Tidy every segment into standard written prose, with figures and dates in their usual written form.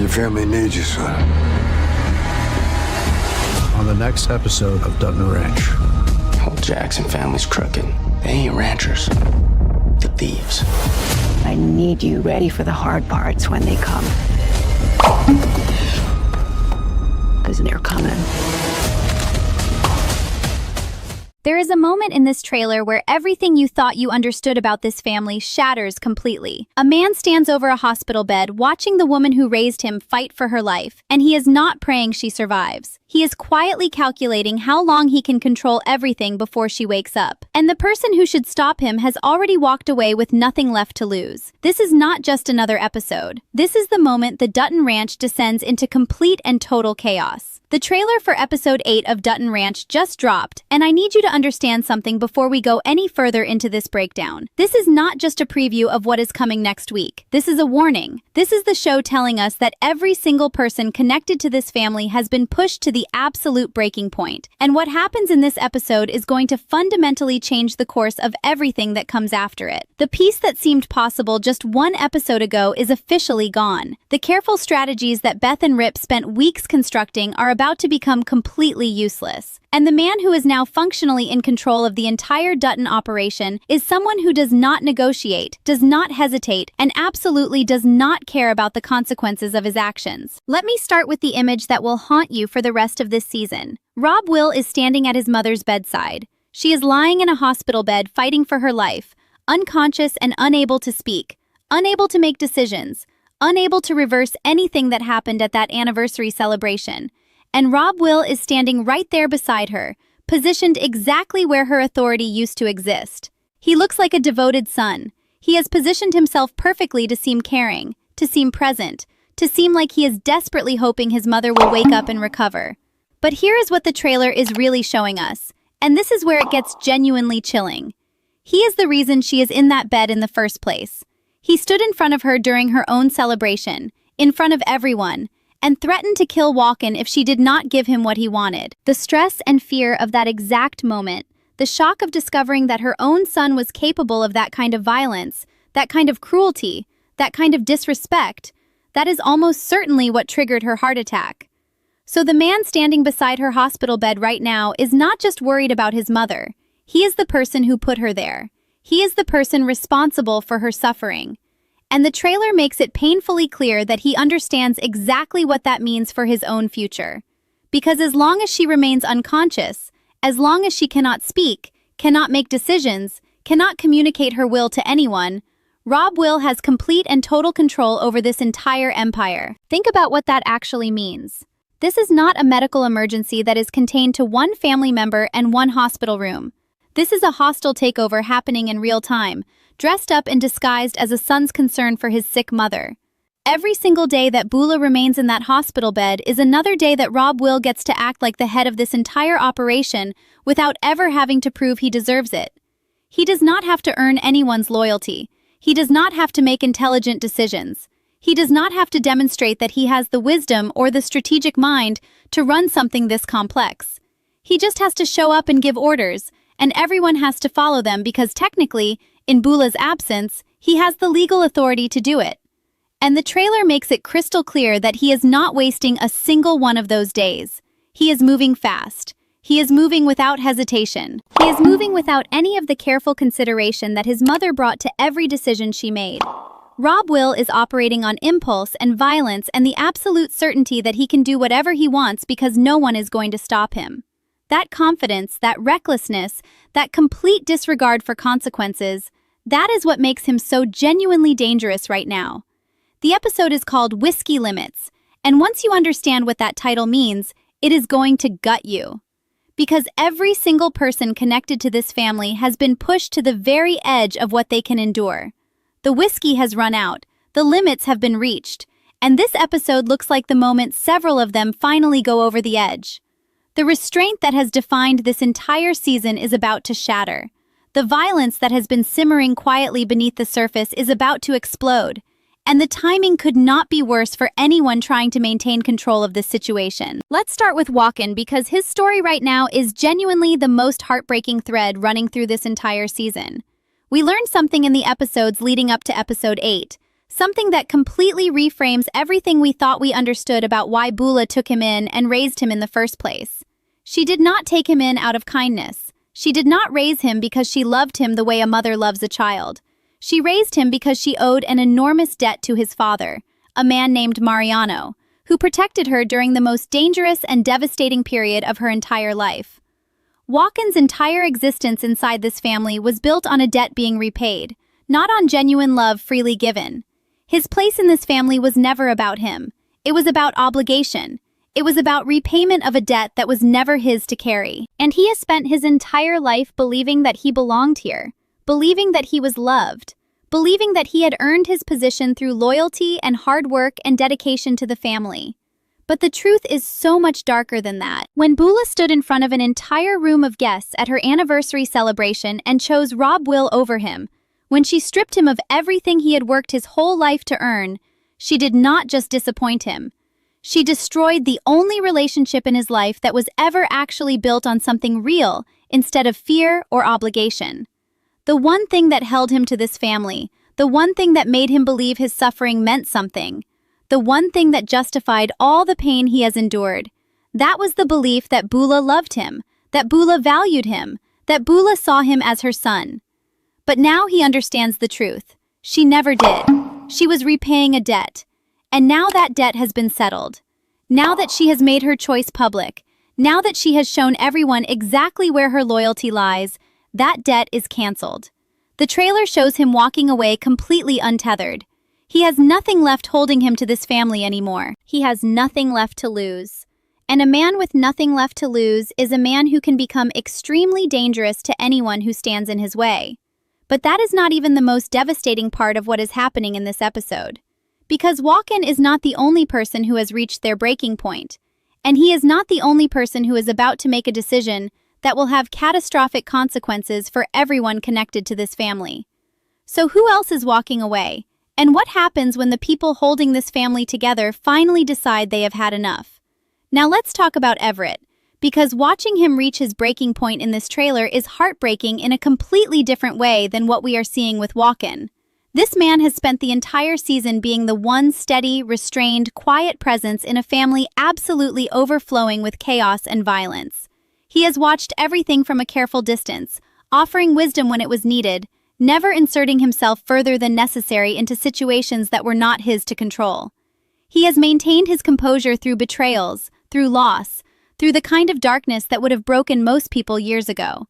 Your family needs you, son. On the next episode of Dutton Ranch. Whole Jackson family's crooked. They ain't ranchers. They're thieves. I need you ready for the hard parts when they come. Because they're coming. There is a moment in this trailer where everything you thought you understood about this family shatters completely. A man stands over a hospital bed watching the woman who raised him fight for her life, and he is not praying she survives. He is quietly calculating how long he can control everything before she wakes up. And the person who should stop him has already walked away with nothing left to lose. This is not just another episode. This is the moment the Dutton Ranch descends into complete and total chaos. The trailer for episode 8 of Dutton Ranch just dropped, and I need you to understand something before we go any further into this breakdown. This is not just a preview of what is coming next week. This is a warning. This is the show telling us that every single person connected to this family has been pushed to the absolute breaking point. And what happens in this episode is going to fundamentally change the course of everything that comes after it. The piece that seemed possible just one episode ago is officially gone. The careful strategies that Beth and Rip spent weeks constructing are about to become completely useless. And the man who is now functionally in control of the entire Dutton operation is someone who does not negotiate, does not hesitate, and absolutely does not care about the consequences of his actions. Let me start with the image that will haunt you for the rest of this season. Rob Will is standing at his mother's bedside. She is lying in a hospital bed fighting for her life, unconscious and unable to speak, unable to make decisions, unable to reverse anything that happened at that anniversary celebration. And Rob Will is standing right there beside her, positioned exactly where her authority used to exist. He looks like a devoted son. He has positioned himself perfectly to seem caring, to seem present, to seem like he is desperately hoping his mother will wake up and recover. But here is what the trailer is really showing us, and this is where it gets genuinely chilling. He is the reason she is in that bed in the first place. He stood in front of her during her own celebration, in front of everyone, and threatened to kill Walken if she did not give him what he wanted. The stress and fear of that exact moment, the shock of discovering that her own son was capable of that kind of violence, that kind of cruelty, that kind of disrespect, that is almost certainly what triggered her heart attack. So the man standing beside her hospital bed right now is not just worried about his mother. He is the person who put her there. He is the person responsible for her suffering. And the trailer makes it painfully clear that he understands exactly what that means for his own future. Because as long as she remains unconscious, as long as she cannot speak, cannot make decisions, cannot communicate her will to anyone, Rob Will has complete and total control over this entire empire. Think about what that actually means. This is not a medical emergency that is contained to one family member and one hospital room. This is a hostile takeover happening in real time, dressed up and disguised as a son's concern for his sick mother. Every single day that Bula remains in that hospital bed is another day that Rob Will gets to act like the head of this entire operation without ever having to prove he deserves it. He does not have to earn anyone's loyalty. He does not have to make intelligent decisions. He does not have to demonstrate that he has the wisdom or the strategic mind to run something this complex. He just has to show up and give orders, and everyone has to follow them because technically, in Bula's absence, he has the legal authority to do it. And the trailer makes it crystal clear that he is not wasting a single one of those days. He is moving fast. He is moving without hesitation. He is moving without any of the careful consideration that his mother brought to every decision she made. Rob Will is operating on impulse and violence and the absolute certainty that he can do whatever he wants because no one is going to stop him. That confidence, that recklessness, that complete disregard for consequences, that is what makes him so genuinely dangerous right now. The episode is called Whiskey Limits, and once you understand what that title means, it is going to gut you. Because every single person connected to this family has been pushed to the very edge of what they can endure. The whiskey has run out, the limits have been reached, and this episode looks like the moment several of them finally go over the edge. The restraint that has defined this entire season is about to shatter. The violence that has been simmering quietly beneath the surface is about to explode. And the timing could not be worse for anyone trying to maintain control of this situation. Let's start with Walken because his story right now is genuinely the most heartbreaking thread running through this entire season. We learned something in the episodes leading up to episode 8, Something that completely reframes everything we thought we understood about why Bula took him in and raised him in the first place. She did not take him in out of kindness. She did not raise him because she loved him the way a mother loves a child. She raised him because she owed an enormous debt to his father, a man named Mariano, who protected her during the most dangerous and devastating period of her entire life. Walken's entire existence inside this family was built on a debt being repaid, not on genuine love freely given. His place in this family was never about him. It was about obligation. It was about repayment of a debt that was never his to carry. And he has spent his entire life believing that he belonged here, believing that he was loved, believing that he had earned his position through loyalty and hard work and dedication to the family. But the truth is so much darker than that. When Bula stood in front of an entire room of guests at her anniversary celebration and chose Rob Will over him, when she stripped him of everything he had worked his whole life to earn, she did not just disappoint him. She destroyed the only relationship in his life that was ever actually built on something real instead of fear or obligation. The one thing that held him to this family, the one thing that made him believe his suffering meant something, the one thing that justified all the pain he has endured, that was the belief that Bula loved him, that Bula valued him, that Bula saw him as her son. But now he understands the truth. She never did. She was repaying a debt. And now that debt has been settled. Now that she has made her choice public, now that she has shown everyone exactly where her loyalty lies, that debt is canceled. The trailer shows him walking away completely untethered. He has nothing left holding him to this family anymore. He has nothing left to lose. And a man with nothing left to lose is a man who can become extremely dangerous to anyone who stands in his way. But that is not even the most devastating part of what is happening in this episode. Because Walken is not the only person who has reached their breaking point, and he is not the only person who is about to make a decision that will have catastrophic consequences for everyone connected to this family. So who else is walking away? And what happens when the people holding this family together finally decide they have had enough? Now let's talk about Everett, because watching him reach his breaking point in this trailer is heartbreaking in a completely different way than what we are seeing with Walken. This man has spent the entire season being the one steady, restrained, quiet presence in a family absolutely overflowing with chaos and violence. He has watched everything from a careful distance, offering wisdom when it was needed, never inserting himself further than necessary into situations that were not his to control. He has maintained his composure through betrayals, through loss, through the kind of darkness that would have broken most people years ago.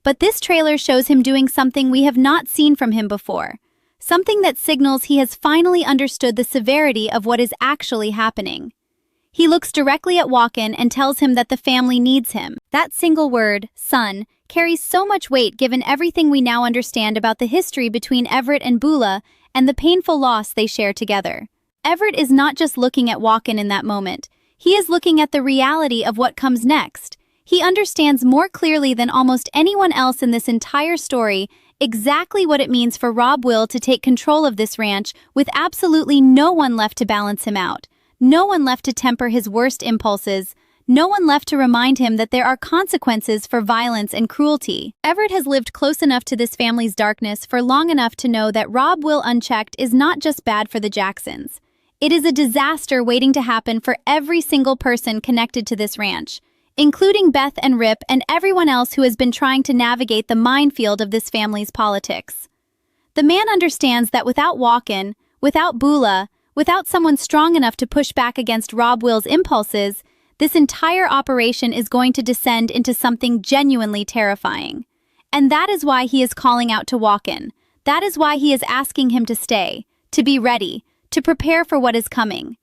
But this trailer shows him doing something we have not seen from him before. Something that signals he has finally understood the severity of what is actually happening. He looks directly at Walken and tells him that the family needs him. That single word, son, carries so much weight given everything we now understand about the history between Everett and Bula and the painful loss they share together. Everett is not just looking at Walken in that moment. He is looking at the reality of what comes next. He understands more clearly than almost anyone else in this entire story exactly what it means for Rob Will to take control of this ranch with absolutely no one left to balance him out, no one left to temper his worst impulses, no one left to remind him that there are consequences for violence and cruelty. Everett has lived close enough to this family's darkness for long enough to know that Rob Will unchecked is not just bad for the Jacksons. It is a disaster waiting to happen for every single person connected to this ranch, including Beth and Rip and everyone else who has been trying to navigate the minefield of this family's politics. The man understands that without Walken, without Bula, without someone strong enough to push back against Rob Will's impulses, this entire operation is going to descend into something genuinely terrifying. And that is why he is calling out to Walken. That is why he is asking him to stay, to be ready, to prepare for what is coming.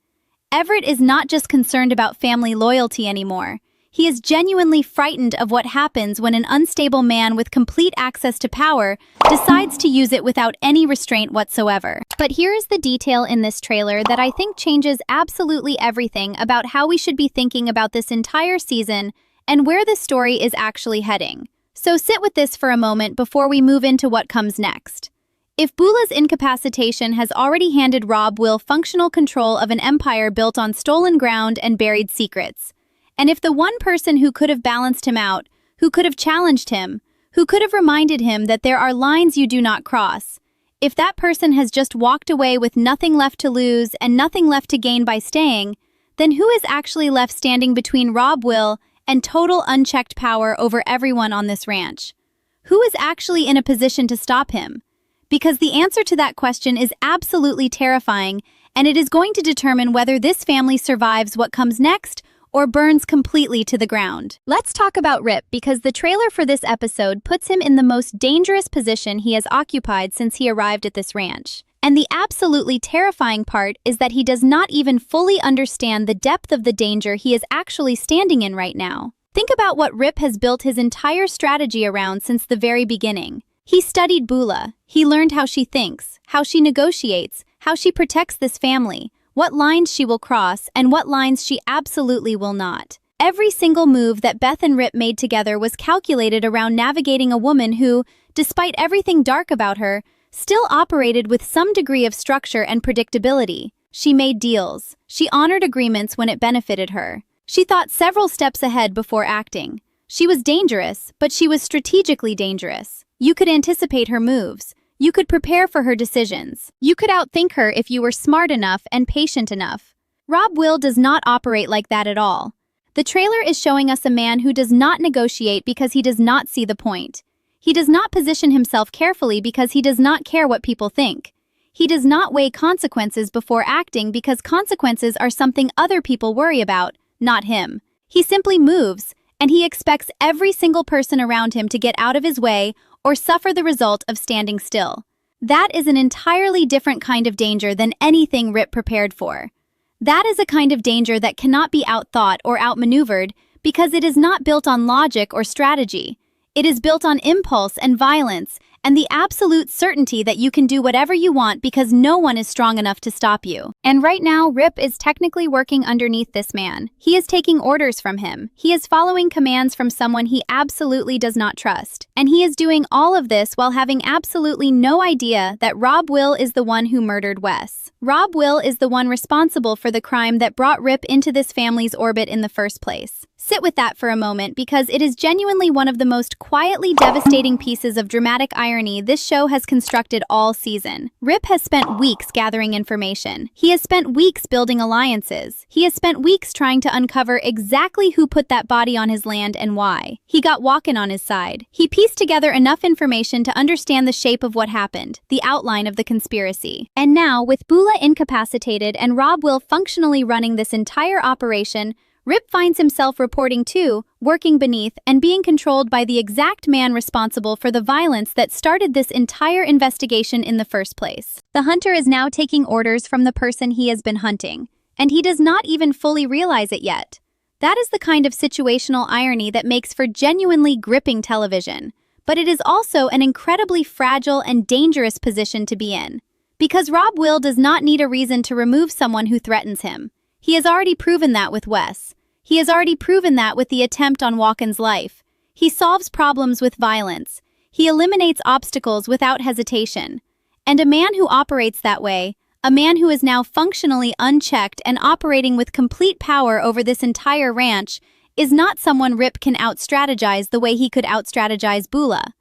Everett is not just concerned about family loyalty anymore. He is genuinely frightened of what happens when an unstable man with complete access to power decides to use it without any restraint whatsoever. But here is the detail in this trailer that I think changes absolutely everything about how we should be thinking about this entire season and where the story is actually heading. So sit with this for a moment before we move into what comes next. If Bula's incapacitation has already handed Rob Will functional control of an empire built on stolen ground and buried secrets, and if the one person who could have balanced him out, who could have challenged him, who could have reminded him that there are lines you do not cross, If that person has just walked away with nothing left to lose and nothing left to gain by staying, then who is actually left standing between Rob Will and total unchecked power over everyone on this ranch? Who is actually in a position to stop him? Because the answer to that question is absolutely terrifying, and it is going to determine whether this family survives what comes next or burns completely to the ground. Let's talk about Rip, because the trailer for this episode puts him in the most dangerous position he has occupied since he arrived at this ranch. And the absolutely terrifying part is that he does not even fully understand the depth of the danger he is actually standing in right now. Think about what Rip has built his entire strategy around since the very beginning. He studied Bula. He learned how she thinks, how she negotiates, how she protects this family, what lines she will cross, and what lines she absolutely will not. Every single move that Beth and Rip made together was calculated around navigating a woman who, despite everything dark about her, still operated with some degree of structure and predictability. She made deals. She honored agreements when it benefited her. She thought several steps ahead before acting. She was dangerous, but she was strategically dangerous. You could anticipate her moves. You could prepare for her decisions. You could outthink her if you were smart enough and patient enough. Rob Will does not operate like that at all. The trailer is showing us a man who does not negotiate because he does not see the point. He does not position himself carefully because he does not care what people think. He does not weigh consequences before acting because consequences are something other people worry about, not him. He simply moves, and he expects every single person around him to get out of his way or suffer the result of standing still. That is an entirely different kind of danger than anything Rip prepared for. That is a kind of danger that cannot be outthought or outmaneuvered because it is not built on logic or strategy. It is built on impulse and violence and the absolute certainty that you can do whatever you want because no one is strong enough to stop you. And right now, Rip is technically working underneath this man. He is taking orders from him. He is following commands from someone he absolutely does not trust. And he is doing all of this while having absolutely no idea that Rob Will is the one who murdered Wes. Rob Will is the one responsible for the crime that brought Rip into this family's orbit in the first place. Sit with that for a moment because it is genuinely one of the most quietly devastating pieces of dramatic irony this show has constructed all season. Rip has spent weeks gathering information. He has spent weeks building alliances. He has spent weeks trying to uncover exactly who put that body on his land and why. He got Walken on his side. He pieced together enough information to understand the shape of what happened, the outline of the conspiracy. And now, with Bula incapacitated and Rob Will functionally running this entire operation, Rip finds himself reporting to, working beneath, and being controlled by the exact man responsible for the violence that started this entire investigation in the first place. The hunter is now taking orders from the person he has been hunting, and he does not even fully realize it yet. That is the kind of situational irony that makes for genuinely gripping television, but it is also an incredibly fragile and dangerous position to be in. Because Rob Will does not need a reason to remove someone who threatens him. He has already proven that with Wes. He has already proven that with the attempt on Walken's life. He solves problems with violence. He eliminates obstacles without hesitation. And a man who operates that way, a man who is now functionally unchecked and operating with complete power over this entire ranch, is not someone Rip can out-strategize the way he could out-strategize Bula.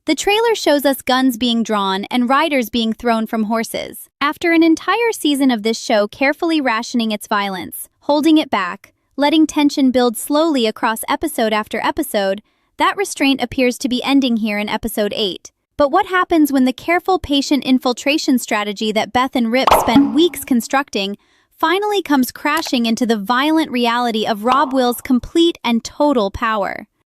The trailer shows us guns being drawn and riders being thrown from horses. After an entire season of this show carefully rationing its violence, holding it back, letting tension build slowly across episode after episode, that restraint appears to be ending here in episode 8. But what happens when the careful, patient infiltration strategy that Beth and Rip spent weeks constructing finally comes crashing into the violent reality of Rob Will's complete and total power?